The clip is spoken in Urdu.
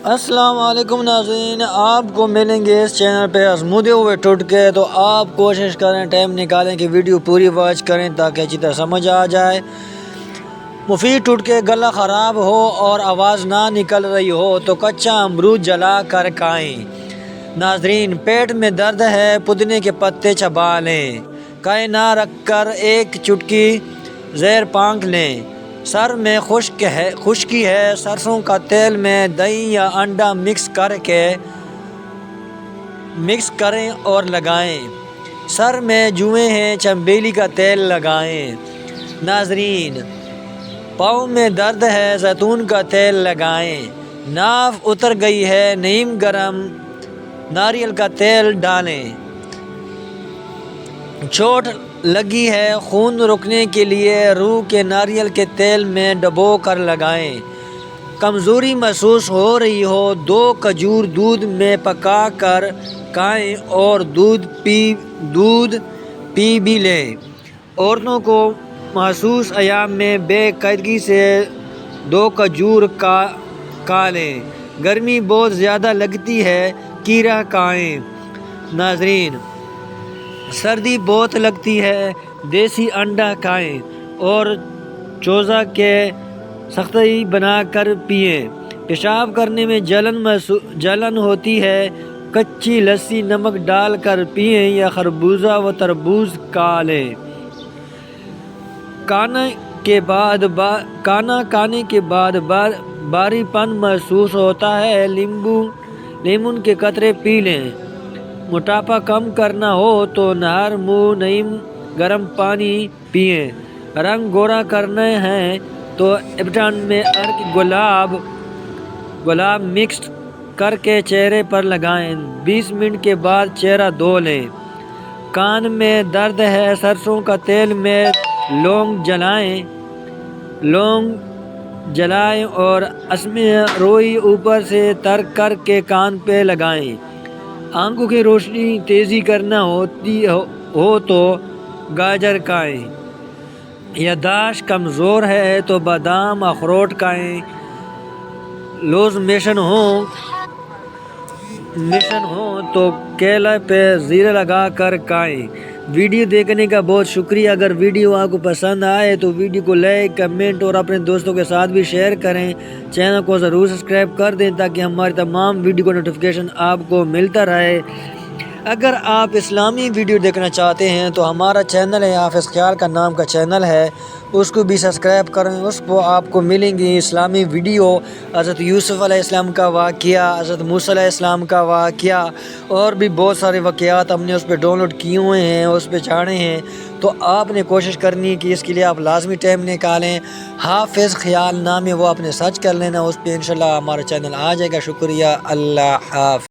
السلام علیکم ناظرین، آپ کو ملیں گے اس چینل پہ آزمودے ہوئے ٹوٹکے۔ تو آپ کوشش کریں، ٹائم نکالیں کہ ویڈیو پوری واچ کریں تاکہ اچھی طرح سمجھ آ جائے۔ مفید ٹوٹکے: گلا خراب ہو اور آواز نہ نکل رہی ہو تو کچا امرود جلا کر کھائیں۔ ناظرین، پیٹ میں درد ہے، پودینے کے پتے چبا لیں۔ کہیں نہ رکھ کر ایک چٹکی زہر پھونک لیں۔ سر میں خشکی ہے، سرسوں کا تیل میں دہی یا انڈا مکس کریں اور لگائیں۔ سر میں جوئیں ہیں، چنبیلی کا تیل لگائیں۔ ناظرین، پاؤں میں درد ہے، زیتون کا تیل لگائیں۔ ناف اتر گئی ہے، نیم گرم ناریل کا تیل ڈالیں۔ چوٹ لگی ہے، خون روکنے کے لیے روح کے ناریل کے تیل میں ڈبو کر لگائیں۔ کمزوری محسوس ہو رہی ہو، 2 کھجور دودھ میں پکا کر کھائیں اور دودھ پی بھی لیں۔ عورتوں کو مخصوص ایام میں بے قاعدگی سے 2 کھجور کھا لیں۔ گرمی بہت زیادہ لگتی ہے، کھیرا کھائیں۔ ناظرین، سردی بہت لگتی ہے، دیسی انڈا کھائیں اور چوزہ کے سختی بنا کر پئیں۔ پیشاب کرنے میں جلن ہوتی ہے، کچی لسی نمک ڈال کر پئیں یا خربوزہ و تربوز کھا لیں۔ کھانا کھانے کے بعد بھاری پن محسوس ہوتا ہے، لیمون کے قطرے پی لیں۔ موٹاپا کم کرنا ہو تو نہر منہ نیم گرم پانی پئیں۔ رنگ گورا کرنا ہے تو ابٹان میں ارک گلاب مکس کر کے چہرے پر لگائیں، 20 منٹ کے بعد چہرہ دھو لیں۔ کان میں درد ہے، سرسوں کا تیل میں لونگ جلائیں اور اسمیں روئی اوپر سے تر کر کے کان پہ لگائیں۔ آنکھوں کی روشنی تیزی کرنا ہو تو گاجر کھائیں۔ یادداشت کمزور ہے تو بادام اخروٹ کھائیں۔ لوز موشن ہو تو کیلے پہ زیرہ لگا کر کھائیں۔ ویڈیو دیکھنے کا بہت شکریہ۔ اگر ویڈیو آپ کو پسند آئے تو ویڈیو کو لائک، کمنٹ اور اپنے دوستوں کے ساتھ بھی شیئر کریں۔ چینل کو ضرور سبسکرائب کر دیں تاکہ ہماری تمام ویڈیو کا نوٹیفیکیشن آپ کو ملتا رہے۔ اگر آپ اسلامی ویڈیو دیکھنا چاہتے ہیں تو ہمارا چینل ہے، حافظ خیال کا نام کا چینل ہے، اس کو بھی سبسکرائب کریں۔ اس کو آپ کو ملیں گی اسلامی ویڈیو، حضرت یوسف علیہ السلام کا واقعہ، حضرت موسیٰ علیہ السلام کا واقعہ اور بھی بہت سارے واقعات ہم نے اس پہ ڈاؤن لوڈ کیے ہوئے ہیں، اس پہ چاڑے ہیں۔ تو آپ نے کوشش کرنی کہ اس کے لیے آپ لازمی ٹائم نکالیں۔ حافظ خیال نام ہے، وہ اپنے سرچ کر لینا، اس پہ انشاءاللہ ہمارا چینل آ جائے گا۔ شکریہ، اللہ حافظ۔